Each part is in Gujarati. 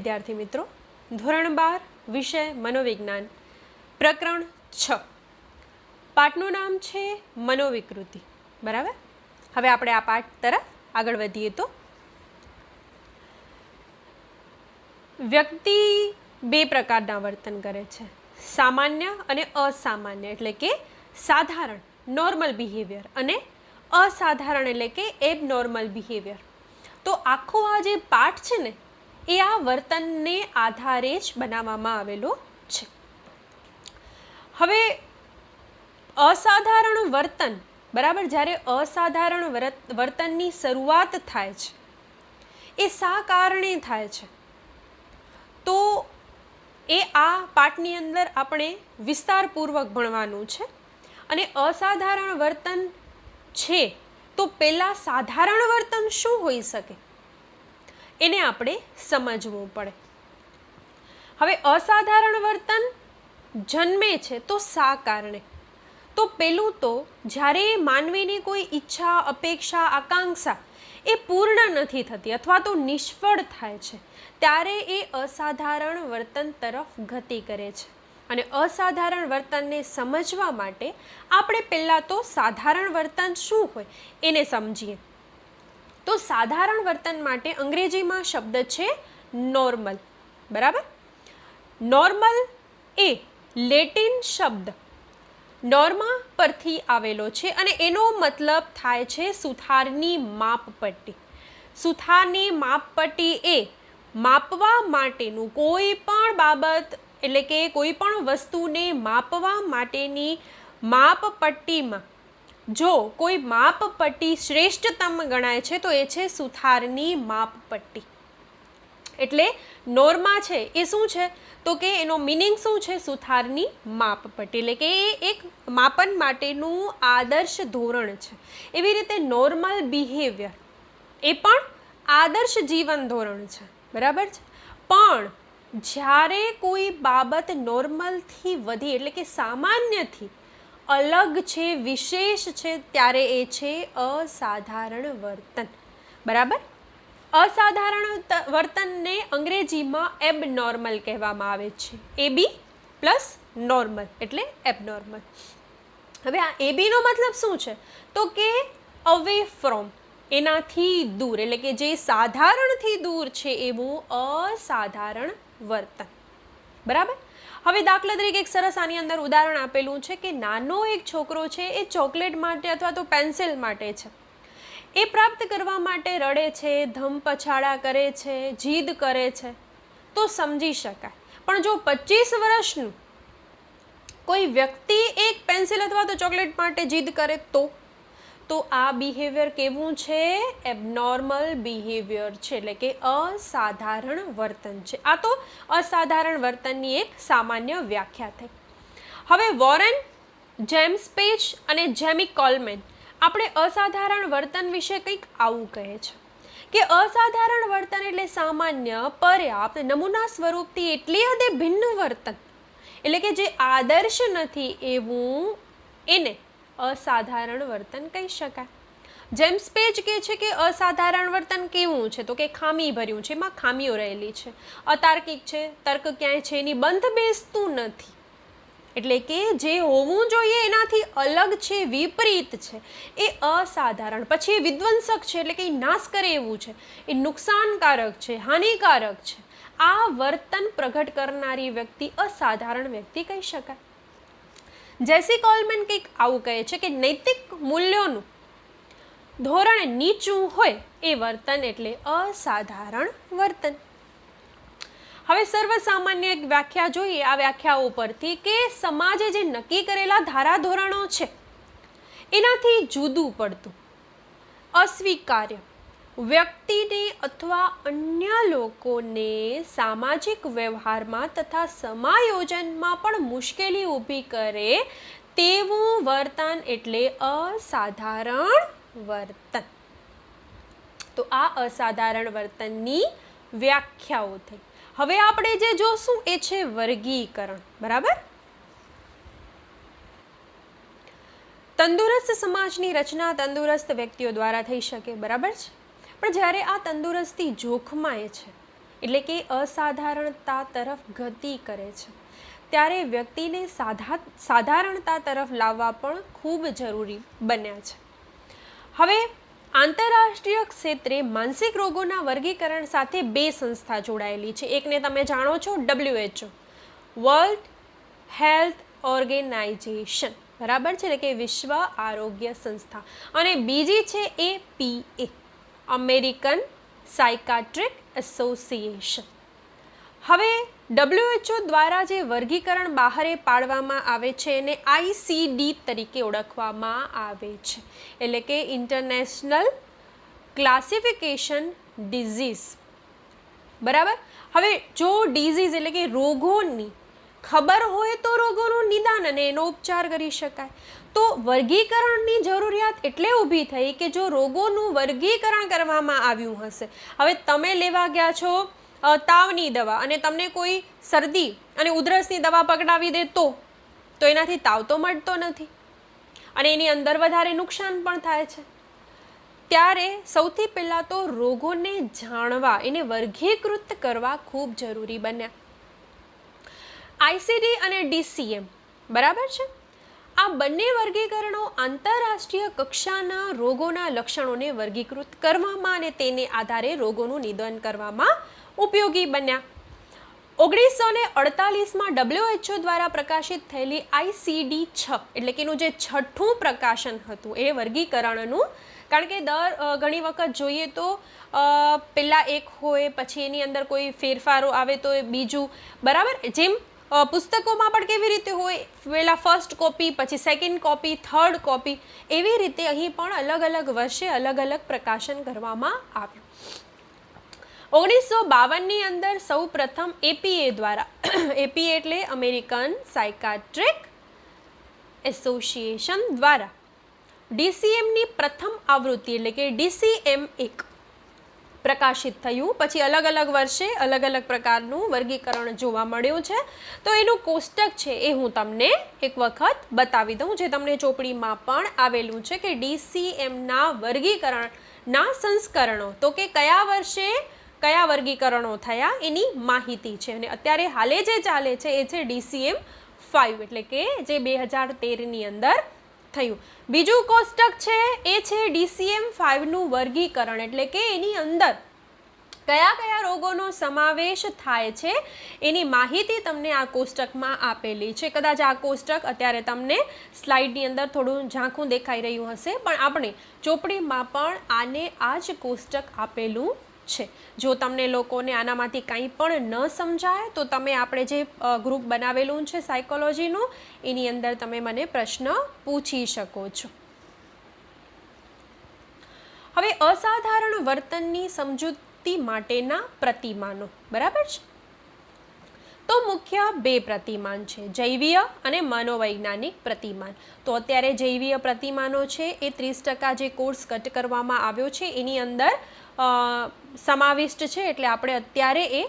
વિદ્યાર્થી મિત્રો, ધોરણ 12 વિષય મનોવિજ્ઞાન પ્રકરણ 6 પાઠનું નામ છે મનોવિકૃતિ. બરાબર. હવે આપણે આ પાઠ તરફ આગળ વધીએ તો વ્યક્તિ બે પ્રકારના વર્તન કરે છે, સામાન્ય અને અસામાન્ય, એટલે કે સાધારણ નોર્મલ બિહેવિયર અને અસાધારણ એટલે કે એબનોર્મલ બિહેવિયર. તો આખો આ જે પાઠ છે ને એ આ વર્તનને આધારે જ બનાવવામાં આવેલો છે. હવે અસાધારણ વર્તન, બરાબર, જ્યારે અસાધારણ વર્તનની શરૂઆત થાય છે એ શા કારણે થાય છે તો એ આ પાઠની અંદર આપણે વિસ્તારપૂર્વક ભણવાનું છે. અને અસાધારણ વર્તન છે તો પહેલાં સાધારણ વર્તન શું હોઈ શકે એને આપણે સમજવું પડે. હવે અસાધારણ વર્તન જન્મે છે તો શા કારણે? તો પહેલું તો જ્યારે માનવીની કોઈ ઈચ્છા, અપેક્ષા, આકાંક્ષા એ પૂર્ણ નથી થતી અથવા તો નિષ્ફળ થાય છે ત્યારે એ અસાધારણ વર્તન તરફ ગતિ કરે છે. અને અસાધારણ વર્તનને સમજવા માટે આપણે પહેલાં તો સાધારણ વર્તન શું હોય એને સમજીએ. તો સાધારણ વર્તન માટે અંગ્રેજીમાં શબ્દ છે નોર્મલ. બરાબર. નોર્મલ એ લેટિન શબ્દ નોર્મા પરથી આવેલો છે અને એનો મતલબ થાય છે સુથારની માપપટ્ટી. સુથારની માપપટ્ટી એ માપવા માટેનું કોઈ પણ બાબત એટલે કે કોઈ પણ વસ્તુને માપવા માટેની માપપટ્ટીમાં જો કોઈ માપપટ્ટી શ્રેષ્ઠતમ ગણાય છે તો એ છે સુથારની માપપટ્ટી. એટલે નોર્મા છે એ શું છે તો કે એનો મિનિંગ શું છે? સુથારની માપપટ્ટી, એટલે કે એ એક માપન માટેનું આદર્શ ધોરણ છે. એવી રીતે નોર્મલ બિહેવિયર એ પણ આદર્શ જીવન ધોરણ છે. બરાબર છે. પણ જ્યારે કોઈ બાબત નોર્મલથી વધી એટલે કે સામાન્યથી અલગ છે, વિશેષ છે, ત્યારે એ છે અસાધારણ વર્તન. બરાબર. અસાધારણ વર્તનને અંગ્રેજીમાં એબનોર્મલ કહેવામાં આવે છે. એબી પ્લસ નોર્મલ એટલે એબનોર્મલ. હવે આ એબીનો મતલબ શું છે તો કે અવે ફ્રોમ, એનાથી દૂર, એટલે કે જે સાધારણથી દૂર છે એવું અસાધારણ વર્તન. બરાબર. હવે દાખલા તરીકે એક સરસ આની અંદર ઉદાહરણ આપેલું છે કે નાનો એક છોકરો છે એ ચોકલેટ માટે અથવા તો પેન્સિલ માટે છે એ પ્રાપ્ત કરવા માટે રડે છે, ધમપછાડા કરે છે, જીદ કરે છે તો સમજી શકાય. પણ જો 25 વર્ષનું કોઈ વ્યક્તિ એક પેન્સિલ અથવા તો ચોકલેટ માટે જીદ કરે તો આ બિહેવિયર કેવું છે? એબનોર્મલ બિહેવિયર છે, એટલે કે અસાધારણ વર્તન છે. આ તો અસાધારણ વર્તનની એક સામાન્ય વ્યાખ્યા થઈ. હવે વોરેન, જેમ્સ પેજ અને જેમી કોલમેન આપણે અસાધારણ વર્તન વિશે કંઈક આવું કહે છે કે અસાધારણ વર્તન એટલે સામાન્ય, પર્યાપ્ત, નમૂના સ્વરૂપથી એટલી હદે ભિન્ન વર્તન, એટલે કે જે આદર્શ નથી એવું એને અસાધારણ વર્તન કહી શકાય. જેમ્સ પેજ કહે છે કે અસાધારણ વર્તન કેવું છે તો કે ખામી ભર્યું છે, એમાં ખામીઓ રહેલી છે, અતાર્કિક છે, તર્ક ક્યાંય છે એની બંધ બેસતું નથી, એટલે કે જે હોવું જોઈએ એનાથી અલગ છે, વિપરીત છે, એ અસાધારણ. પછી એ વિધ્વંસક છે, એટલે કે એ નાશ કરે એવું છે, એ નુકસાનકારક છે, હાનિકારક છે. આ વર્તન પ્રગટ કરનારી વ્યક્તિ અસાધારણ વ્યક્તિ કહી શકાય. જેસી કોલમેન કંઈક આવું કહે છે કે નૈતિક મૂલ્યોનું ધોરણ નીચું હોય એ વર્તન એટલે અસાધારણ વર્તન. હવે સર્વસામાન્ય એક વ્યાખ્યા જોઈએ આ વ્યાખ્યાઓ પરથી કે સમાજે જે નક્કી કરેલા ધારાધોરણો છે એનાથી જુદું પડતું, અસ્વીકાર્ય, વ્યક્તિને અથવા અન્ય લોકોને સામાજિક વ્યવહારમાં તથા સમાયોજનમાં પણ મુશ્કેલી ઊભી કરે તેવું વર્તન એટલે અસાધારણ વર્તન. તો આ અસાધારણ વર્તનની વ્યાખ્યાઓ થઈ. હવે આપણે જે જોશું એ છે વર્ગીકરણ. બરાબર. તંદુરસ્ત સમાજની રચના તંદુરસ્ત વ્યક્તિઓ દ્વારા થઈ શકે. બરાબર છે. પણ જ્યારે આ તંદુરસ્તી જોખમાય છે એટલે કે અસાધારણતા તરફ ગતિ કરે છે, ત્યારે વ્યક્તિને સાધારણતા તરફ લાવવા પણ ખૂબ જરૂરી બન્યા છે. હવે આંતરરાષ્ટ્રીય ક્ષેત્રે માનસિક રોગોના વર્ગીકરણ સાથે બે સંસ્થા જોડાયેલી છે. એકને તમે જાણો છો, WHO, વર્લ્ડ હેલ્થ ઓર્ગેનાઇઝેશન, બરાબર છે, એટલે કે વિશ્વ આરોગ્ય સંસ્થા, અને બીજી છે APA, અમેરિકન સાયકાટ્રિક એસોસિએશન. હવે WHO દ્વારા જે વર્ગીકરણ બહાર પાડવામાં આવે છે એને ICD તરીકે ઓળખવામાં આવે છે, એટલે કે ઇન્ટરનેશનલ ક્લાસિફિકેશન ડિઝીઝ, બરાબર. હવે જો ડિઝીઝ એટલે કે રોગોની ખબર હોય તો રોગોનું નિદાન અને એનો ઉપચાર કરી શકાય. તો વર્ગીકરણની જરૂરિયાત એટલે ઊભી થઈ કે જો રોગોનું વર્ગીકરણ કરવામાં આવ્યું હશે. હવે તમે લેવા ગયા છો તાવની દવા અને તમને કોઈ શરદી અને ઉધરસની દવા પકડાવી દે તો એનાથી તાવ તો મળતો નથી અને એની અંદર વધારે નુકસાન પણ થાય છે. ત્યારે સૌથી પહેલાં તો રોગોને જાણવા, એને વર્ગીકૃત કરવા ખૂબ જરૂરી બન્યા. ICD અને DCM, બરાબર છે, આ બંને વર્ગીકરણો આંતરરાષ્ટ્રીય કક્ષાના રોગોના લક્ષણોને વર્ગીકૃત કરવામાં અને તેને આધારે રોગોનું નિદાન કરવામાં ઉપયોગી બન્યા. 1948માં WHO દ્વારા પ્રકાશિત થયેલી ICD-6 એટલે કે એનું જે 6થું પ્રકાશન હતું એ વર્ગીકરણનું, કારણ કે ઘણી વખત જોઈએ તો પહેલાં એક હોય પછી એની અંદર કોઈ ફેરફારો આવે તો એ બીજું, બરાબર. જેમ પુસ્તકોમાં પણ કેવી રીતે હોય, પહેલાં ફર્સ્ટ કોપી, પછી સેકન્ડ કોપી, થર્ડ કોપી, એવી રીતે અહીં પણ અલગ અલગ વર્ષે અલગ અલગ પ્રકાશન કરવામાં આવ્યું. 1952ની અંદર સૌ પ્રથમ APA દ્વારા, APA એટલે અમેરિકન સાયકાટ્રિક એસોસિએશન દ્વારા DCMની પ્રથમ આવૃત્તિ એટલે કે DCM-1 પ્રકાશિત થયું. પછી અલગ અલગ વર્ષે અલગ અલગ પ્રકારનું વર્ગીકરણ જોવા મળ્યું છે. તો એનું કોષ્ટક છે એ હું તમને એક વખત બતાવી દઉં, જે તમને ચોપડીમાં પણ આવેલું છે કે DCMના વર્ગીકરણના સંસ્કરણો, તો કે કયા વર્ષે કયા વર્ગીકરણો થયા એની માહિતી છે. અને અત્યારે હાલે જે ચાલે છે એ છે DCM-5 એટલે કે જે 2013ની અંદર થયું. બીજું કોષ્ટક છે એ છે DCM-5નું વર્ગીકરણ, એટલે કે એની અંદર કયા કયા રોગોનો સમાવેશ થાય છે એની માહિતી તમને આ કોષ્ટકમાં આપેલી છે. કદાચ આ કોષ્ટક અત્યારે તમને સ્લાઇડની અંદર થોડું ઝાંખું દેખાઈ રહ્યું હશે, પણ આપણે ચોપડીમાં પણ આને આ જ કોષ્ટક આપેલું છે. જો તમને લોકોને આનામાંથી કંઈ પણ ન સમજાય તો તમે આપણે જે ગ્રુપ બનાવેલું છે સાયકોલોજીનું, એની અંદર તમે મને પ્રશ્ન પૂછી શકો છો. હવે અસાધારણ વર્તનની સમજૂતી માટેના પ્રતિમાનો, બરાબર છે. તો મુખ્ય બે પ્રતિમાન છે, જૈવીય અને મનોવૈજ્ઞાનિક પ્રતિમાન. તો અત્યારે જૈવીય પ્રતિમાનો છે એ 30% જે કોર્સ કટ કરવામાં આવ્યો છે એની અંદર સમાવિષ્ટ છે, એટલે આપણે અત્યારે એ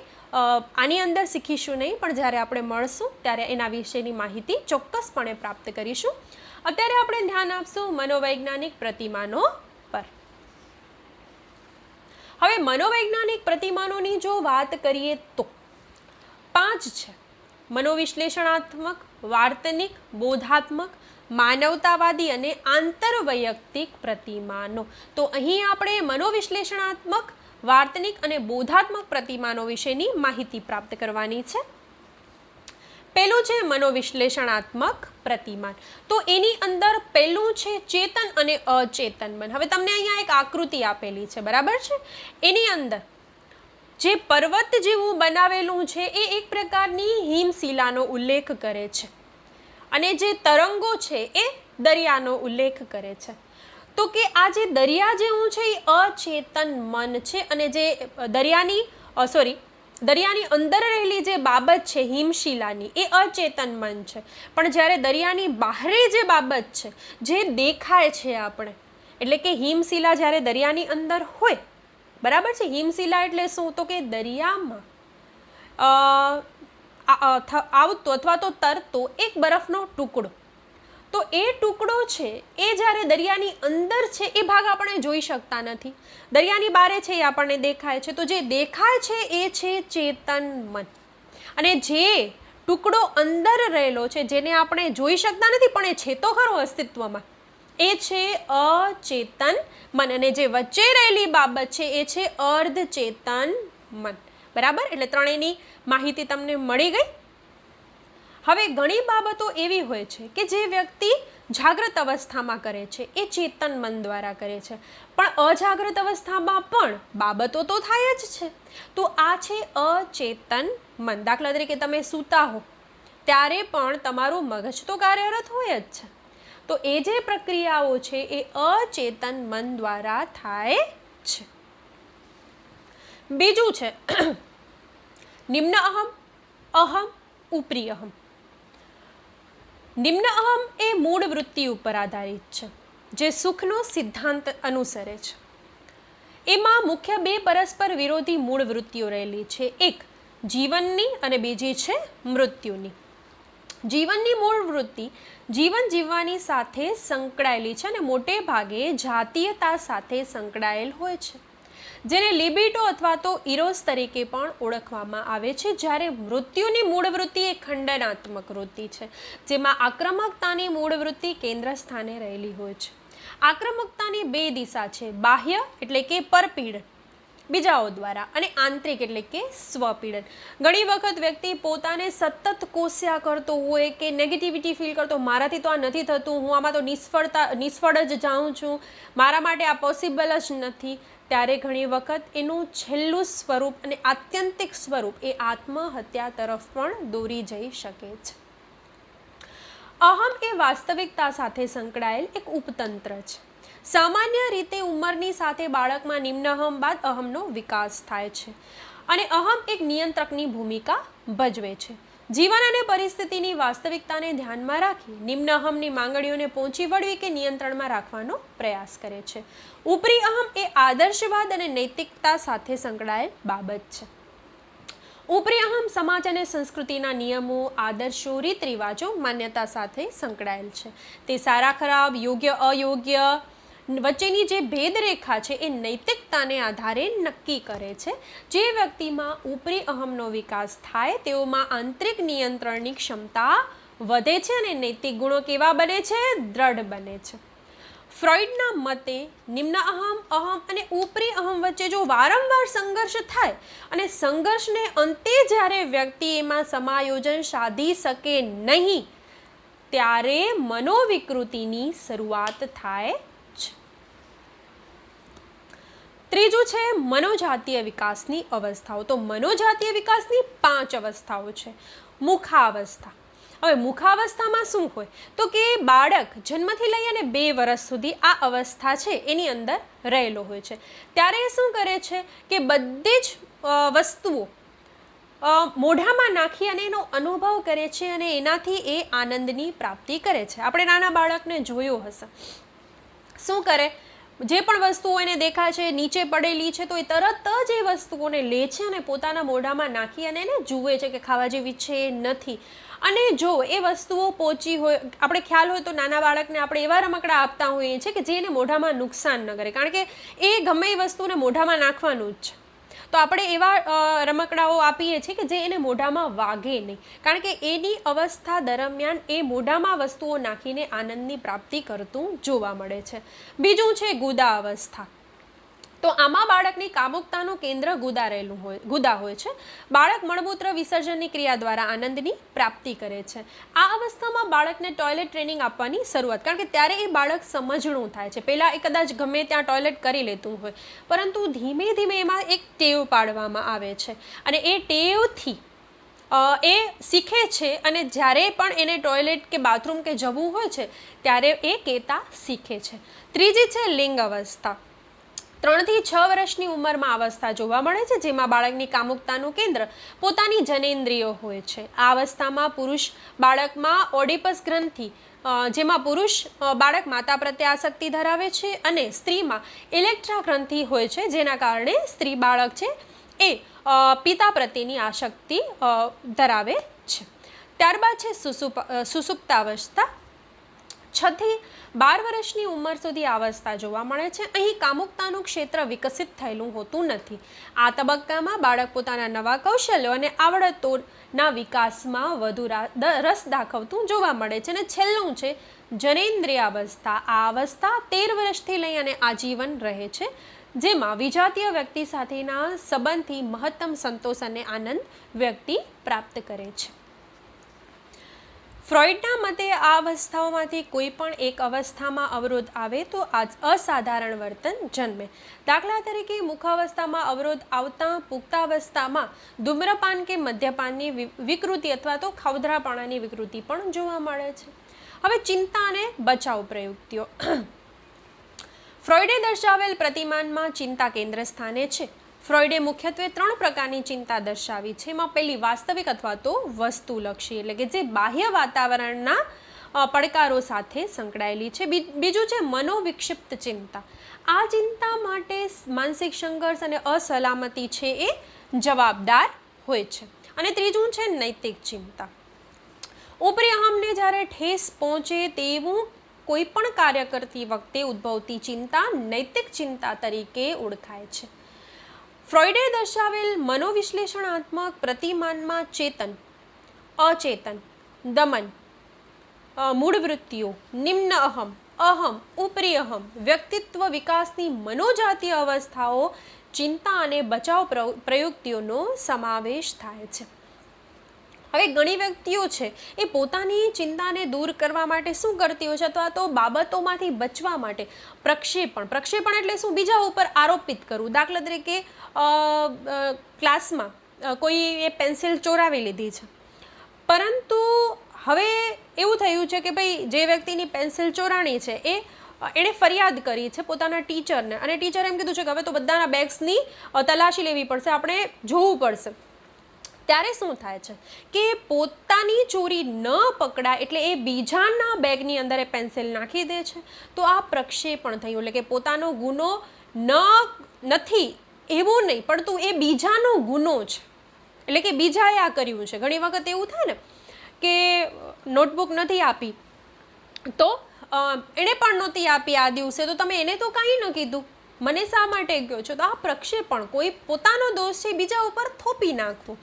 આની અંદર શીખીશું નહીં, પણ જ્યારે આપણે મળશું ત્યારે એના વિશેની માહિતી ચોક્કસપણે પ્રાપ્ત કરીશું. અત્યારે આપણે ધ્યાન આપશું મનોવૈજ્ઞાનિક પ્રતિમાનો પર. હવે મનોવૈજ્ઞાનિક પ્રતિમાનોની જો વાત કરીએ તો 5 છે: મનોવિશ્લેષણાત્મક, વાર્તનિક, બોધાત્મક, માનવતાવાદી અને આંતરવૈયક્તિક પ્રતિમાનો. તો અહીં આપણે મનોવિશ્લેષણાત્મક, વાર્તનિક અને બોધાત્મક પ્રતિમાનો વિશેની માહિતી પ્રાપ્ત કરવાની છે. પહેલું છે મનોવિશ્લેષણાત્મક પ્રતિમાન. તો એની અંદર પહેલું છે ચેતન અને અચેતન મન. હવે તમને અહીંયા એક આકૃતિ આપેલી છે, બરાબર છે. એની અંદર જે પર્વત જેવું બનાવેલું છે એ એક પ્રકારની હિમશિલાનો ઉલ્લેખ કરે છે અને જે તરંગો છે એ દરિયાનો ઉલ્લેખ કરે છે. તો કે આ જે દરિયા જેવું છે એ અચેતન મન છે અને જે દરિયાની અંદર રહેલી જે બાબત છે હિમશિલાની એ અચેતન મન છે. પણ જ્યારે દરિયાની બહાર જે બાબત છે જે દેખાય છે આપણે, એટલે કે હિમશિલા જ્યારે દરિયાની અંદર હોય, બરાબર છે. હિમશિલા એટલે શું? તો કે દરિયામાં આવતો અથવા તો તરતો એક બરફનો ટુકડો. તો એ ટુકડો છે એ જ્યારે દરિયાની અંદર છે એ ભાગ આપણે જોઈ શકતા નથી, દરિયાની બારે છે એ આપણને દેખાય છે. તો જે દેખાય છે એ છે ચેતન મન, અને જે ટુકડો અંદર રહેલો છે જેને આપણે જોઈ શકતા નથી પણ એ છે તો ખરો અસ્તિત્વમાં, એ છે અચેતન મન. અને જે વચ્ચે રહેલી બાબત છે એ છે અર્ધચેતન મન. બરાબર, એટલે ત્રણેયની માહિતી તમને મળી ગઈ. હવે ઘણી બાબતો એવી હોય છે કે જે વ્યક્તિ જાગ્રત અવસ્થામાં કરે છે એ ચેતન મન દ્વારા કરે છે, પણ અજાગ્રત અવસ્થામાં પણ બાબતો તો થાય જ છે. તો આ છે અચેતન મન. દાખલા તરીકે તમે સૂતા હો ત્યારે પણ તમારું મગજ તો કાર્યરત હોય જ છે. તો એ જે પ્રક્રિયાઓ છે એ અચેતન મન દ્વારા થાય છે. બીજું છે નિમ્ન અહમ, અહમ, ઉપરી અહમ. નિમ્ન અહમ એ મૂળ વૃત્તિ ઉપર આધારિત છે, જે સુખનો સિદ્ધાંત અનુસરે છે. એમાં મુખ્ય બે પરસ્પર વિરોધી મૂળ વૃત્તિઓ રહેલી છે, એક જીવનની અને બીજી છે મૃત્યુની. જીવનની મૂળ વૃત્તિ જીવન જીવવાની સાથે સંકળાયેલી છે અને મોટે ભાગે જાતીયતા સાથે સંકળાયેલ હોય છે, જેને લિબિડો અથવા તો ઇરોસ તરીકે પણ ઓળખવામાં આવે છે. જ્યારે મૃત્યુની મૂળ વૃત્તિ એ ખંડનાત્મક વૃત્તિ છે, જેમાં આક્રમકતાની મૂળ વૃત્તિ કેન્દ્ર સ્થાને રહેલી હોય છે. આક્રમકતાની બે દિશા છે, બાહ્ય એટલે કે પરપીડન બીજાઓ દ્વારા, અને આંતરિક એટલે કે સ્વપીડન. ઘણી વખત વ્યક્તિ પોતાને સતત કોસ્યા કરતો હોય કે નેગેટિવિટી ફીલ કરતો, મારાથી તો આ નથી થતું, હું આમાં તો નિષ્ફળ જ જાઉં છું, મારા માટે આ પોસિબલ જ નથી, ત્યારે ઘણી વખત એનું છેલ્લું સ્વરૂપ અને આત્યંતિક સ્વરૂપ એ આત્મહત્યા તરફ પણ દોરી જઈ શકે છે. અહમ એ વાસ્તવિકતા સાથે સંકળાયેલ એક ઉપતંત્ર છે. સામાન્ય રીતે ઉંમરની સાથે બાળકમાં નિમ્ન અહમ બાદ અહમનો વિકાસ થાય છે, અને અહમ એક નિયંત્રકની ભૂમિકા ભજવે છે. જીવન અને પરિસ્થિતિની વાસ્તવિકતાને ધ્યાનમાં રાખી નિમ્ન અહમની માંગણીઓને પહોંચી વળવી કે નિયંત્રણમાં રાખવાનો પ્રયાસ કરે છે. ઉપરી અહમ એ આદર્શવાદ અને નૈતિકતા સાથે સંકળાયેલ બાબત છે. ઉપરી અહમ સમાજ અને સંસ્કૃતિના નિયમો, આદર્શો, રીત રિવાજો, માન્યતા સાથે સંકળાયેલ છે. તે સારા ખરાબ, યોગ્ય અયોગ્ય વચ્ચેની જે ભેદરેખા છે એ નૈતિકતાને આધારે નક્કી કરે છે. જે વ્યક્તિમાં ઉપરી અહમનો વિકાસ થાય તેઓમાં આંતરિક નિયંત્રણની ક્ષમતા વધે છે અને નૈતિક ગુણો કેવા બને છે? દ્રઢ બને છે. ફ્રોઈડના મતે નિમ્ન અહમ, અહમ અને ઉપરી અહમ વચ્ચે જો વારંવાર સંઘર્ષ થાય અને સંઘર્ષને અંતે જ્યારે વ્યક્તિ એમાં સમાયોજન સાધી શકે નહીં, ત્યારે મનોવિકૃતિની શરૂઆત થાય છે. ત્રીજું છે મનોજાતીય વિકાસની અવસ્થાઓ. તો મનોજાતીય વિકાસની 5 અવસ્થાઓ છે. મુખાવસ્થા. હવે મુખાવસ્થામાં શું હોય તો કે બાળક જન્મથી લઈ અને 2 વર્ષ સુધી આ અવસ્થા છે એની અંદર રહેલો હોય છે. ત્યારે એ શું કરે છે કે બધી જ વસ્તુઓ મોઢામાં નાખી અને એનો અનુભવ કરે છે અને એનાથી એ આનંદની પ્રાપ્તિ કરે છે. આપણે નાના બાળકને જોયું હશે, શું કરે, જે પણ વસ્તુઓ એને દેખાય છે નીચે પડેલી છે તો એ તરત જ એ વસ્તુઓને લે છે અને પોતાના મોઢામાં નાખી અને એને જુએ છે કે ખાવા જેવી છે નથી. અને જો એ વસ્તુઓ પોચી હોય, આપણે ખ્યાલ હોય તો નાના બાળકને આપણે એવા રમકડા આપતા હોઈએ છીએ કે જે એને મોઢામાં નુકસાન ન કરે, કારણ કે એ ગમે એ વસ્તુને મોઢામાં નાખવાનું જ છે. તો આપણે એવા રમકડાઓ આપીએ છીએ કે જે એને મોઢામાં વાગે નહીં, કારણ કે એની અવસ્થા દરમિયાન એ મોઢામાં વસ્તુઓ નાખીને આનંદની પ્રાપ્તિ કરતું જોવા મળે છે. બીજું છે ગુદા અવસ્થા. તો આમાં બાળકની કામુકતાનું કેન્દ્ર ગુદા હોય છે. બાળક મળમૂત્ર વિસર્જનની ક્રિયા દ્વારા આનંદની પ્રાપ્તિ કરે છે. આ અવસ્થામાં બાળકને ટોયલેટ ટ્રેનિંગ આપવાની શરૂઆત, કારણ કે ત્યારે એ બાળક સમજણું થાય છે. પહેલાં એ કદાચ ગમે ત્યાં ટોયલેટ કરી લેતું હોય, પરંતુ ધીમે ધીમે એમાં એક ટેવ પાડવામાં આવે છે અને એ ટેવથી એ શીખે છે અને જ્યારે પણ એને ટોયલેટ કે બાથરૂમ કે જવું હોય છે ત્યારે એ કહેતા શીખે છે. ત્રીજી છે લિંગ અવસ્થા. 3 થી 6 વર્ષની ઉંમરમાં અવસ્થા જોવા મળે છે, જેમાં બાળકની કામુકતાનું કેન્દ્ર પોતાની જનેન્દ્રિયો હોય છે. આ અવસ્થામાં પુરુષ બાળકમાં ઓડિપસ ગ્રંથિ, જેમાં પુરુષ બાળક માતા પ્રત્યે આસક્તિ ધરાવે છે, અને સ્ત્રીમાં ઇલેક્ટ્રા ગ્રંથિ હોય છે, જેના કારણે સ્ત્રી બાળક છે એ પિતા પ્રત્યેની આસક્તિ ધરાવે છે. ત્યારબાદ છે સુષુપ્તાવસ્થા. 6 થી 12 વર્ષની ઉંમર સુધી આ અવસ્થા જોવા મળે છે. અહીં કામુકતાનું ક્ષેત્ર વિકસિત થયેલું હોતું નથી. આ તબક્કામાં બાળક પોતાના નવા કૌશલ્યો અને આવડતોના વિકાસમાં વધુ રસ દાખવતું જોવા મળે છે. અને છેલ્લું છે જનેન્દ્રિય અવસ્થા. આ અવસ્થા 13 વર્ષથી લઈ અને આજીવન રહે છે, જેમાં વિજાતીય વ્યક્તિ સાથેના સંબંધથી મહત્તમ સંતોષ અને આનંદ વ્યક્તિ પ્રાપ્ત કરે છે. ફ્રોઇડના મતે આ અવસ્થાઓમાંથી કોઈ પણ એક અવસ્થામાં અવરોધ આવે તો આ અસાધારણ વર્તન જન્મે. દાખલા તરીકે મુખાવસ્થામાં અવરોધ આવતા પુખ્તાવસ્થામાં ધૂમ્રપાન કે મદ્યપાનની વિકૃતિ અથવા તો ખાવધરાપણાની વિકૃતિ પણ જોવા મળે છે. હવે ચિંતા અને બચાવ પ્રયુક્તિઓ. ફ્રોઇડે દર્શાવેલ પ્રતિમાનમાં ચિંતા કેન્દ્ર સ્થાને છે. ફ્રોઇડે મુખ્યત્વે 3 પ્રકારની ચિંતા દર્શાવી છે. એમાં પહેલી વાસ્તવિક અથવા તો વસ્તુલક્ષી, એટલે કે જે બાહ્ય વાતાવરણના પડકારો સાથે સંકળાયેલી છે. બીજું છે મનોવિક્ષિપ્ત ચિંતા. આ ચિંતા માટે માનસિક સંઘર્ષ અને અસલામતી છે એ જવાબદાર હોય છે. અને ત્રીજું છે નૈતિક ચિંતા. ઉપરી અહમને જ્યારે ઠેસ પહોંચે તેવું કોઈ પણ કાર્ય કરતી વખતે ઉદ્ભવતી ચિંતા નૈતિક ચિંતા તરીકે ઓળખાય છે. ફ્રોઇડે દર્શાવેલ મનોવિશ્લેષણાત્મક પ્રતિમાનમાં ચેતન, અચેતન, દમન, મૂળ વૃત્તિઓ, નિમ્ન અહમ, અહમ, ઉપરી અહમ, વ્યક્તિત્વ વિકાસની મનોજાતીય અવસ્થાઓ ચિંતા અને બચાવ પ્રયુક્તિઓનો સમાવેશ થાય છે. હવે ઘણી વ્યક્તિઓ છે એ પોતાની ચિંતાને દૂર કરવા માટે શું કરતી હોય છે, અથવા તો બાબતોમાંથી બચવા માટે પ્રક્ષેપણ એટલે શું? બીજા ઉપર આરોપિત કરવું. દાખલા તરીકે ક્લાસમાં કોઈએ પેન્સિલ ચોરાવી લીધી છે, પરંતુ હવે એવું થયું છે કે ભાઈ જે વ્યક્તિની પેન્સિલ ચોરાણી છે એણે ફરિયાદ કરી છે પોતાના ટીચરને, અને ટીચરે એમ કીધું છે કે હવે તો બધાના બેગ્સની તલાશી લેવી પડશે, આપણે જોવું પડશે. ત્યારે શું થાય છે કે પોતાની ચોરી ન પકડાય એટલે એ બીજાના બેગની અંદર એ પેન્સિલ નાખી દે છે. તો આ પ્રક્ષેપણ થયું, એટલે કે પોતાનો ગુનો નથી એવું નહીં, પરંતુ એ બીજાનો ગુનો છે, એટલે કે બીજાએ આ કર્યું છે. ઘણી વખત એવું થાય ને કે નોટબુક નથી આપી તો એણે પણ નહોતી આપી આ દિવસે, તો તમે એને તો કાંઈ ન કીધું, મને શા માટે કહો છો? તો આ પ્રક્ષેપણ, કોઈ પોતાનો દોષ છે બીજા ઉપર થોપી નાખવું.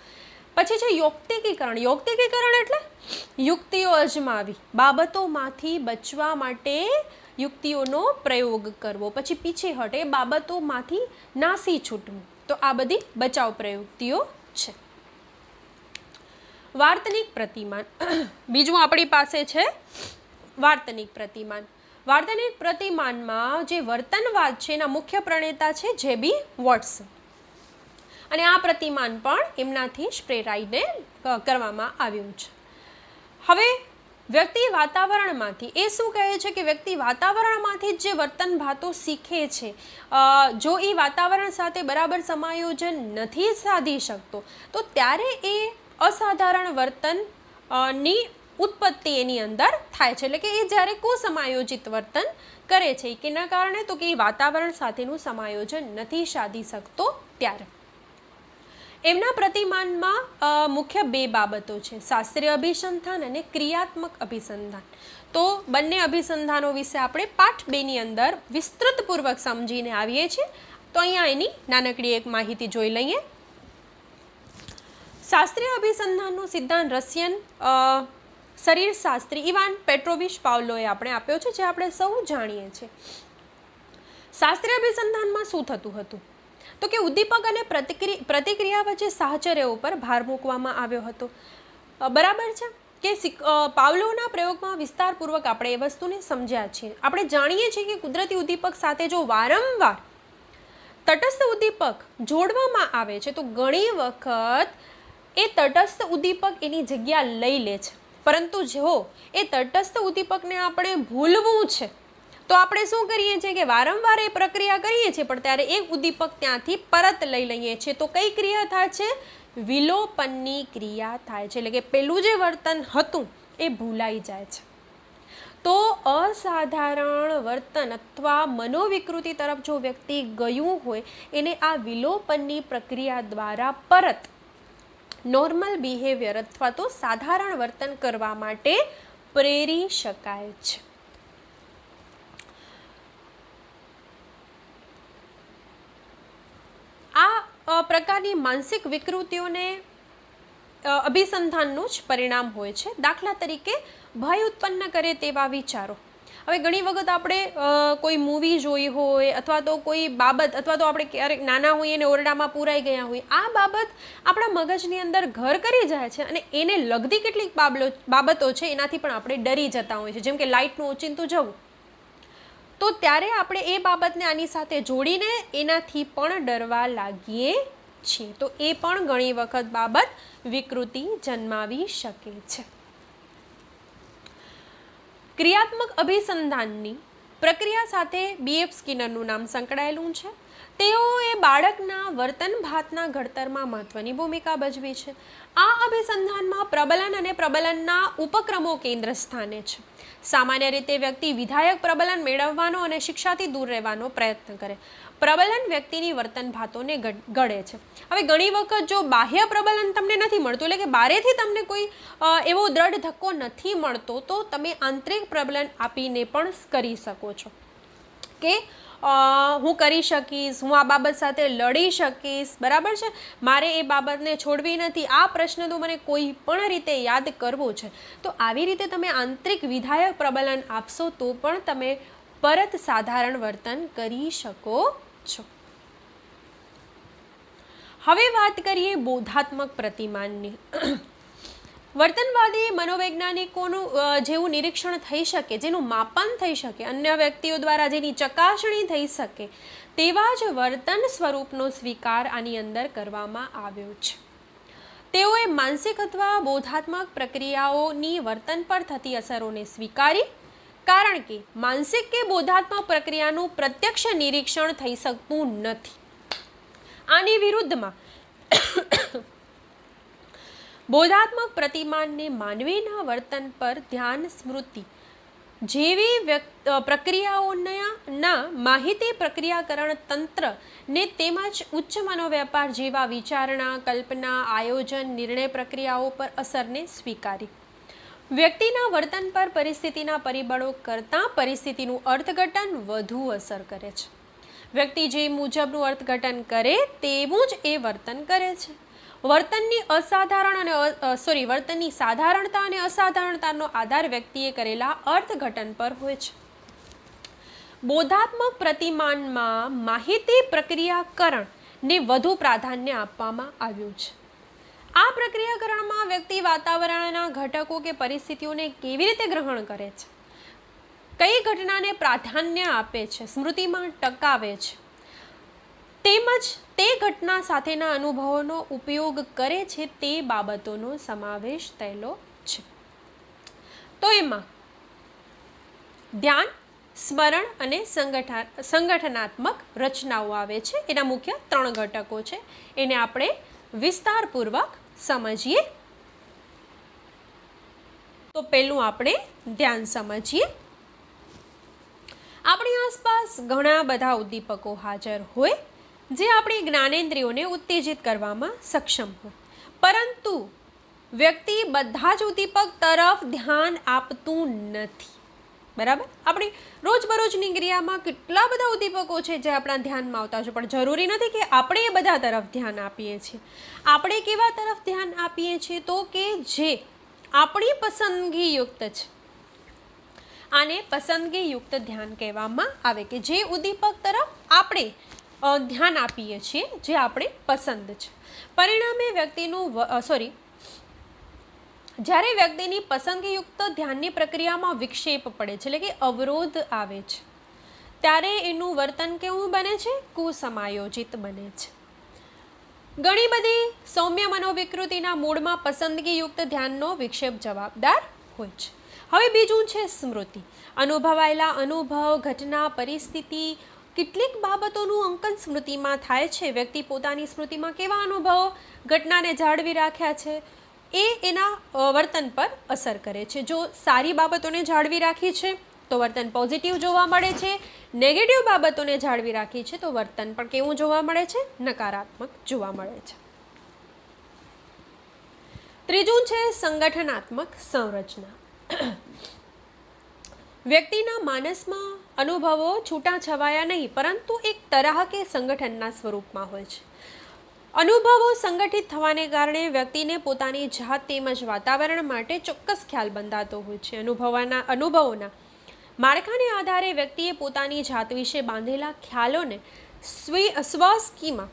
પછી છે યૌક્તિકીકરણ. યૌક્તિકીકરણ એટલે યુક્તિઓ અજમાવી, બાબતોમાંથી બચવા માટે યુક્તિઓનો પ્રયોગ કરવો. પછી પીછેહટ, એ બાબતોમાંથી નાસી છૂટવું. તો આ બધી બચાવ પ્રયુક્તિઓ છે. વાર્તનિક પ્રતિમાન. બીજું આપણી પાસે છે વાર્તનિક પ્રતિમાન. વાર્તનિક પ્રતિમાનમાં જે વર્તનવાદ છે એના મુખ્ય પ્રણેતા છે જે.બી. વોટ્સન, અને આ પ્રતિમાન પણ એમનાથી જ પ્રેરાઈને કરવામાં આવ્યું છે. હવે વ્યક્તિ વાતાવરણમાંથી, એ શું કહે છે કે વ્યક્તિ વાતાવરણમાંથી જ જે વર્તન ભાતો શીખે છે, જો એ વાતાવરણ સાથે બરાબર સમાયોજન નથી સાધી શકતો તો ત્યારે એ અસાધારણ વર્તનની ઉત્પત્તિ એની અંદર થાય છે. એટલે કે એ જ્યારે કુસમાયોજિત વર્તન કરે છે કે ના કારણે, તો કે એ વાતાવરણ સાથેનું સમાયોજન નથી સાધી શકતો ત્યારે. એમના પ્રતિમાનમાં મુખ્ય 2 બાબતો છે, શાસ્ત્રીય અભિસંધાન અને ક્રિયાત્મક અભિસંધાન. તો બંને અભિસંધાનો વિશે આપણે પાઠ 2 ની અંદર વિસ્તૃતપૂર્વક સમજીને આવીએ છીએ. તો અહીંયા એની નાનકડી એક માહિતી જોઈ લઈએ. શાસ્ત્રીય અભિસંધાનનો સિદ્ધાંત રશિયન શરીરશાસ્ત્રી ઇવાન પેટ્રોવિચ પાવલોએ આપણે આપ્યો છે, જે આપણે સૌ જાણીએ છીએ. શાસ્ત્રીય અભિસંધાનમાં શું થતું હતું તો કે ઉદ્દીપક અને પ્રતિક્રિયા વચ્ચે સાહચર્ય ઉપર ભાર મૂકવામાં આવ્યો હતો. બરાબર છે કે પાવલોના પ્રયોગમાં વિસ્તારપૂર્વક આપણે એ વસ્તુને સમજ્યા છીએ. આપણે જાણીએ છીએ કે કુદરતી ઉદ્દીપક સાથે જો વારંવાર તટસ્થ ઉદ્દીપક જોડવામાં આવે છે તો ઘણી વખત એ તટસ્થ ઉદ્દીપક એની જગ્યા લઈ લે છે. પરંતુ જો એ તટસ્થ ઉદ્દીપકને આપણે ભૂલવું છે તો આપણે શું કરીએ છીએ કે વારંવાર એ પ્રક્રિયા કરીએ છીએ, પણ ત્યારે એક ઉદ્દીપક ત્યાંથી પરત લઈ લઈએ છીએ. તો કઈ ક્રિયા થાય છે? વિલોપનની ક્રિયા થાય છે. એટલે કે પેલું જે વર્તન હતું એ ભૂલાઈ જાય છે. તો અસાધારણ વર્તન અથવા મનોવિકૃતિ તરફ જો વ્યક્તિ ગયું હોય એને આ વિલોપનની પ્રક્રિયા દ્વારા પરત નોર્મલ બિહેવિયર અથવા તો સાધારણ વર્તન કરવા માટે પ્રેરી શકાય છે. પ્રકારની માનસિક વિકૃતિઓને અભિસંધાનનું જ પરિણામ હોય છે. દાખલા તરીકે ભય ઉત્પન્ન કરે તેવા વિચારો. હવે ઘણી વખત આપણે કોઈ મૂવી જોઈ હોય અથવા તો કોઈ બાબત, અથવા તો આપણે ક્યારેક નાના હોઈએ અને ઓરડામાં પૂરાઈ ગયા હોય, આ બાબત આપણા મગજની અંદર ઘર કરી જાય છે અને એને લગતી કેટલીક બાબતો છે એનાથી પણ આપણે ડરી જતા હોઈએ છીએ. જેમ કે લાઇટનું ઓચિંતું જવું, તો ત્યારે આપણે એ બાબતને આની સાથે જોડીને એનાથી પણ ડરવા લાગીએ છીએ. તો એ પણ ઘણી વખત બાબત વિકૃતિ જન્માવી શકે છે. ક્રિયાત્મક અભિસંધાનની પ્રક્રિયા સાથે BF સ્કિનરનું નામ સંકળાયેલું છે. તેઓએ બાળકના વર્તન ભાતના ઘડતરમાં મહત્વની ભૂમિકા ભજવી છે. આ અભિસંધાનમાં પ્રબલન અને પ્રબલનના ઉપક્રમો કેન્દ્ર સ્થાને છે. સામાન્ય રીતે વ્યક્તિ વિધાયક પ્રબલન મેળવવાનો અને શિક્ષાથી દૂર રહેવાનો પ્રયત્ન કરે. પ્રબલન વ્યક્તિની વર્તન ભાતોને ઘડે છે. હવે ઘણી વખત જો બાહ્ય પ્રબલન તમને નથી મળતું, એટલે કે બારેથી તમને કોઈ એવો દ્રઢ ધક્કો નથી મળતો, તો તમે આંતરિક પ્રબલન આપીને પણ કરી શકો છો કે હું કરી શકીશ, હું આ બાબત સાથે લડી શકીશ, બરાબર છે, મારે એ બાબતને છોડવી નથી, આ પ્રશ્ન તો મને કોઈ પણ રીતે યાદ કરવો છે. તો આવી રીતે તમે આંતરિક વિધાયક પ્રબલન આપશો તો પણ તમે પરત સાધારણ વર્તન કરી શકો છો. હવે વાત કરીએ બોધાત્મક પ્રતિમાનની. વર્તનવાદી મનોવૈજ્ઞાનિકોનું જેવું નિરીક્ષણ થઈ શકે, જેનું માપન થઈ શકે, અન્ય વ્યક્તિઓ દ્વારા જેની ચકાસણી થઈ શકે, તેવા જ વર્તન સ્વરૂપનો સ્વીકાર આની અંદર કરવામાં આવ્યો છે. તેઓએ માનસિક અથવા બોધાત્મક પ્રક્રિયાઓની વર્તન પર થતી અસરોને સ્વીકારી, કારણ કે માનસિક કે બોધાત્મક પ્રક્રિયાનું પ્રત્યક્ષ નિરીક્ષણ થઈ શકતું નથી. આની વિરુદ્ધમાં બોધાત્મક પ્રતિમાનને માનવીના વર્તન પર ધ્યાન, સ્મૃતિ જેવી પ્રક્રિયાઓના માહિતી પ્રક્રિયાકરણ તંત્રને તેમજ ઉચ્ચ મનોવ્યાપાર જેવા વિચારણા, કલ્પના, આયોજન, નિર્ણય પ્રક્રિયાઓ પર અસરને સ્વીકારી. વ્યક્તિના વર્તન પર પરિસ્થિતિના પરિબળો કરતાં પરિસ્થિતિનું અર્થઘટન વધુ અસર કરે છે. વ્યક્તિ જે મુજબનું અર્થઘટન કરે તેવું જ એ વર્તન કરે છે. વર્તનની સાધારણતા અને અસાધારણતાનો આધાર વ્યક્તિએ કરેલા અર્થઘટન પર હોય છે. બોધાત્મક પ્રતિમાનમાં માહિતી પ્રક્રિયાકરણને વધુ પ્રાધાન્ય આપવામાં આવ્યું છે. આ પ્રક્રિયાકરણમાં વ્યક્તિ વાતાવરણના ઘટકો કે પરિસ્થિતિઓને કેવી રીતે ગ્રહણ કરે છે, કઈ ઘટનાને પ્રાધાન્ય આપે છે, સ્મૃતિમાં ટકાવે છે, તેમજ તે ઘટના સાથેના અનુભવોનો ઉપયોગ કરે છે, તે બાબતોનો સમાવેશ થયેલો છે. તો એમાં ધ્યાન, સ્મરણ અને સંગઠનાત્મક રચનાઓ આવે છે. એના મુખ્ય 3 ઘટકો છે. એને આપણે વિસ્તારપૂર્વક સમજીએ. તો પહેલું આપણે ધ્યાન સમજીએ. આપણી આસપાસ ઘણા બધા ઉદ્દીપકો હાજર હોય જે આપણી જ્ઞાનેન્દ્રિયોને ઉત્તેજિત કરવામાં સક્ષમ હોય, પરંતુ વ્યક્તિ બધા જ ઉદ્દીપક તરફ ધ્યાન આપતું નથી. બરાબર, આપણી રોજબરોજની ક્રિયામાં કેટલા બધા ઉદ્દીપકો છે જે આપણા ધ્યાનમાં આવતા છે, પણ જરૂરી નથી કે આપણે એ બધા તરફ ધ્યાન આપીએ છીએ. આપણે કેવા તરફ ધ્યાન આપીએ છીએ તો કે જે આપણી પસંદગીયુક્ત છે. આને પસંદગીયુક્ત ધ્યાન કહેવામાં આવે, કે જે ઉદ્દીપક તરફ આપણે ધ્યાન આપીએ છીએ, જે આપણે પસંદ છે. પરિણામે જ્યારે વ્યક્તિની પસંદગીયુક્ત ધ્યાનની પ્રક્રિયામાં વિક્ષેપ પડે છે, એટલે કે અવરોધ આવે છે, ત્યારે એનું વર્તન કેવું બને છે? કુસમાયોજિત બને છે. ઘણી બધી સૌમ્ય મનોવિકૃતિના મૂળમાં પસંદગીયુક્ત ધ્યાનનો વિક્ષેપ જવાબદાર હોય છે. હવે બીજું છે સ્મૃતિ. અનુભવાયેલા અનુભવ, ઘટના, પરિસ્થિતિ, કેટલીક બાબતોનું અંકન સ્મૃતિમાં થાય છે. વ્યક્તિ પોતાની સ્મૃતિમાં કેવા અનુભવો, ઘટનાને જાળવી રાખ્યા છે, એ એના વર્તન પર અસર કરે છે. જો સારી બાબતોને જાળવી રાખી છે તો વર્તન પોઝિટિવ જોવા મળે છે. નેગેટિવ બાબતોને જાળવી રાખી છે તો વર્તન પણ કેવું જોવા મળે છે? નકારાત્મક જોવા મળે છે. ત્રીજું છે સંગઠનાત્મક સંરચના. વ્યક્તિના માનસમાં અનુભવો છૂટાછવાયા નહીં, પરંતુ એક તરાહ કે સંગઠનના સ્વરૂપમાં હોય છે. અનુભવો સંગઠિત થવાને કારણે વ્યક્તિને પોતાની જાત તેમજ વાતાવરણ માટે ચોક્કસ ખ્યાલ બંધાતો હોય છે. અનુભવોના માળખાને આધારે વ્યક્તિએ પોતાની જાત વિશે બાંધેલા ખ્યાલોને સ્વ-સ્કીમા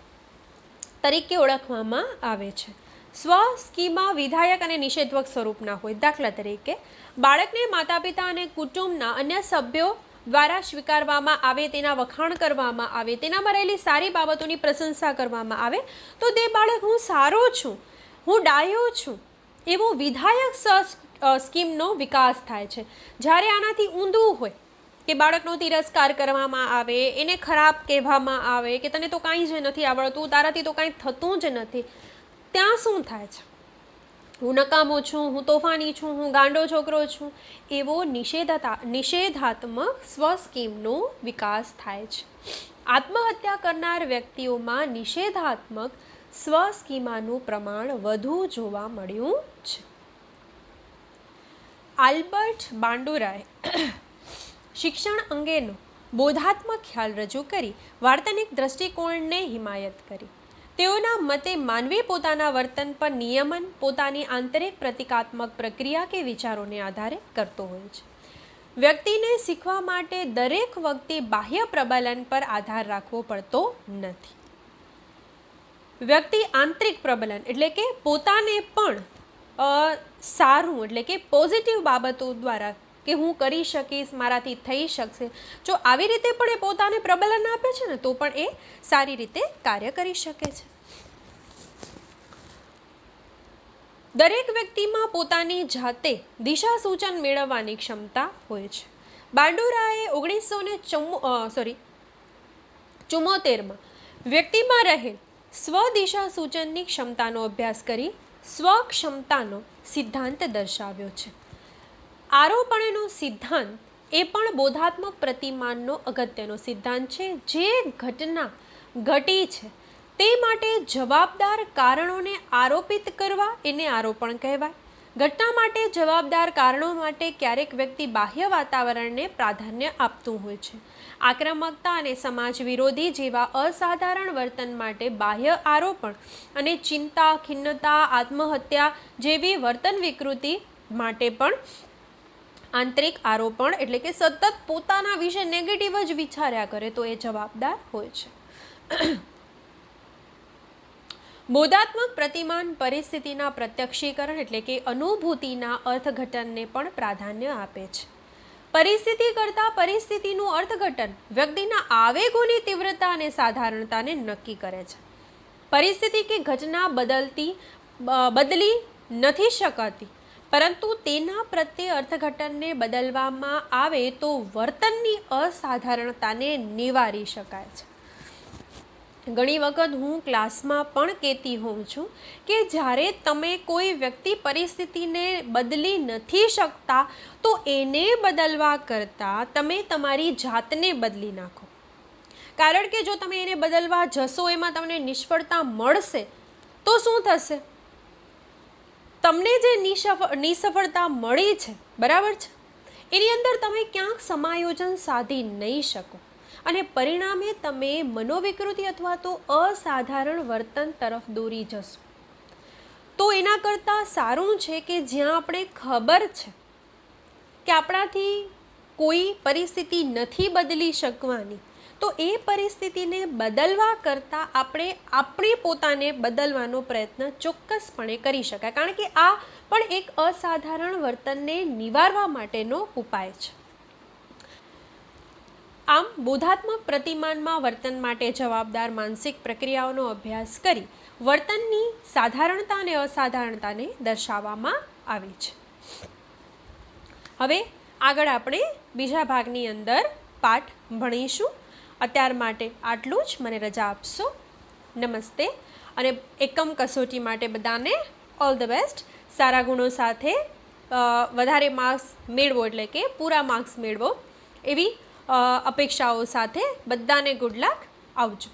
તરીકે ઓળખવામાં આવે છે. સ્વ-સ્કીમા વિધાયક અને નિષેધક સ્વરૂપના હોય. દાખલા તરીકે બાળકને માતા પિતા અને કુટુંબના અન્ય સભ્યો દ્વારા સ્વીકારવામાં આવે, તેના વખાણ કરવામાં આવે, તેનામાં રહેલી સારી બાબતોની પ્રશંસા કરવામાં આવે તો તે બાળક હું સારો છું, હું ડાયો છું એવો વિધાયક સ્કીમનો વિકાસ થાય છે. જ્યારે આનાથી ઊંધું હોય કે બાળકનો તિરસ્કાર કરવામાં આવે, એને ખરાબ કહેવામાં આવે કે તને તો કાંઈ જ નથી આવડતું, તારાથી તો કાંઈ થતું જ નથી, ત્યાં શું થાય છે? હું નકામો છું, હું તોફાની છું, હું ગાંડો છોકરો છું, એવો નિષેધાત્મક સ્વ-સ્કીમનો વિકાસ થાય છે. આત્મહત્યા કરનાર વ્યક્તિઓમાં નિષેધાત્મક સ્વ-સ્કીમાનું પ્રમાણ વધુ જોવા મળ્યું છે. આલ્બર્ટ બાંડુરાએ શિક્ષણ અંગેનો બોધાત્મક ખ્યાલ રજૂ કરી વાર્તનિક દ્રષ્ટિકોણને હિમાયત કરી. તેઓના મતે માનવી પોતાના વર્તન પર નિયમન પોતાની આંતરિક પ્રતિકાત્મક પ્રક્રિયા કે વિચારોને આધારે કરતો હોય છે. વ્યક્તિને શીખવા માટે દરેક વખતે બાહ્ય પ્રબલન પર આધાર રાખવો પડતો નથી. વ્યક્તિ આંતરિક પ્રબલન એટલે કે પોતાને પણ સારું એટલે કે પોઝિટિવ બાબતો દ્વારા કે હું કરી શકીશ, મારાથી થઈ શકશે, જો આવી રીતે પણ એ પોતાને પ્રબલન આપે છે ને તો પણ એ સારી રીતે કાર્ય કરી શકે છે. દરેક વ્યક્તિમાં પોતાની જાતે દિશા સૂચન મેળવવાની ક્ષમતા હોય છે. બાંડુરાએ 1974માં વ્યક્તિમાં રહેલ સ્વદિશા સૂચનની ક્ષમતાનો અભ્યાસ કરી સ્વક્ષમતાનો સિદ્ધાંત દર્શાવ્યો છે. આરોપણનો સિદ્ધાંત એ પણ બોધાત્મક પ્રતિમાનનો અગત્યનો સિદ્ધાંત છે. જે ઘટના ઘટી છે તે માટે જવાબદાર કારણોને આરોપિત કરવા એને આરોપણ કહેવાય. ઘટના માટે જવાબદાર કારણો માટે ક્યારેક વ્યક્તિ બાહ્ય વાતાવરણને પ્રાધાન્ય આપતું હોય છે. આક્રમકતા અને સમાજ વિરોધી જેવા અસાધારણ વર્તન માટે બાહ્ય આરોપણ અને ચિંતા, ખિન્નતા, આત્મહત્યા જેવી વર્તન વિકૃતિ માટે પણ આંતરિક આરોપણ એટલે કે સતત પોતાના વિશે નેગેટિવ જ વિચાર્યા કરે તો એ જવાબદાર હોય છે. બોધાત્મક પ્રતિમાન પરિસ્થિતિના પ્રત્યક્ષીકરણ એટલે કે અનુભૂતિના અર્થઘટનને પણ પ્રાધાન્ય આપે છે. પરિસ્થિતિ કરતાં પરિસ્થિતિનું અર્થઘટન વ્યક્તિના આવેગોની તીવ્રતા અને સાધારણતાને નક્કી કરે છે. પરિસ્થિતિ કે ઘટના બદલી નથી શકાતી, પરંતુ તેના પ્રત્યે અર્થઘટનને બદલવામાં આવે તો વર્તનની અસાધારણતાને નિવારી શકાય છે. ઘણી વખત હું ક્લાસમાં પણ કહેતી હોઉં છું કે જ્યારે તમે કોઈ વ્યક્તિ પરિસ્થિતિને બદલી નથી શકતા તો એને બદલવા કરતાં તમે તમારી જાતને બદલી નાખો. કારણ કે જો તમે એને બદલવા જશો એમાં તમને નિષ્ફળતા મળશે તો શું થશે? તમને જે નિસફળતા મળી છે, બરાબર છે, એની અંદર તમે ક્યાંક સમાયોજન સાધી નહીં શકો અને પરિણામે તમે મનોવિકૃતિ અથવા તો અસાધારણ વર્તન તરફ દોરી જશો. તો એના કરતાં સારું છે કે જ્યાં આપણે ખબર છે કે આપણાથી કોઈ પરિસ્થિતિ નથી બદલી શકવાની તો એ પરિસ્થિતિને બદલવા કરતાં આપણે પોતાને બદલવાનો પ્રયત્ન ચોક્કસપણે કરી શકાય. કારણ કે આ પણ એક અસાધારણ વર્તનને નિવારવા માટેનો ઉપાય છે. આમ બોધાત્મક પ્રતિમાનમાં વર્તન માટે જવાબદાર માનસિક પ્રક્રિયાઓનો અભ્યાસ કરી વર્તનની સાધારણતા અને અસાધારણતાને દર્શાવવામાં આવી છે. હવે આગળ આપણે બીજા ભાગની અંદર પાઠ ભણીશું. અત્યાર માટે આટલું જ. મને રજા આપશો. નમસ્તે. અને એકમ કસોટી માટે બધાને ઓલ ધ બેસ્ટ. સારા ગુણો સાથે વધારે માર્ક્સ મેળવો એટલે કે પૂરા માર્ક્સ મેળવો એવી અપેક્ષાઓ સાથે બધાને ગુડ લક. આવજો.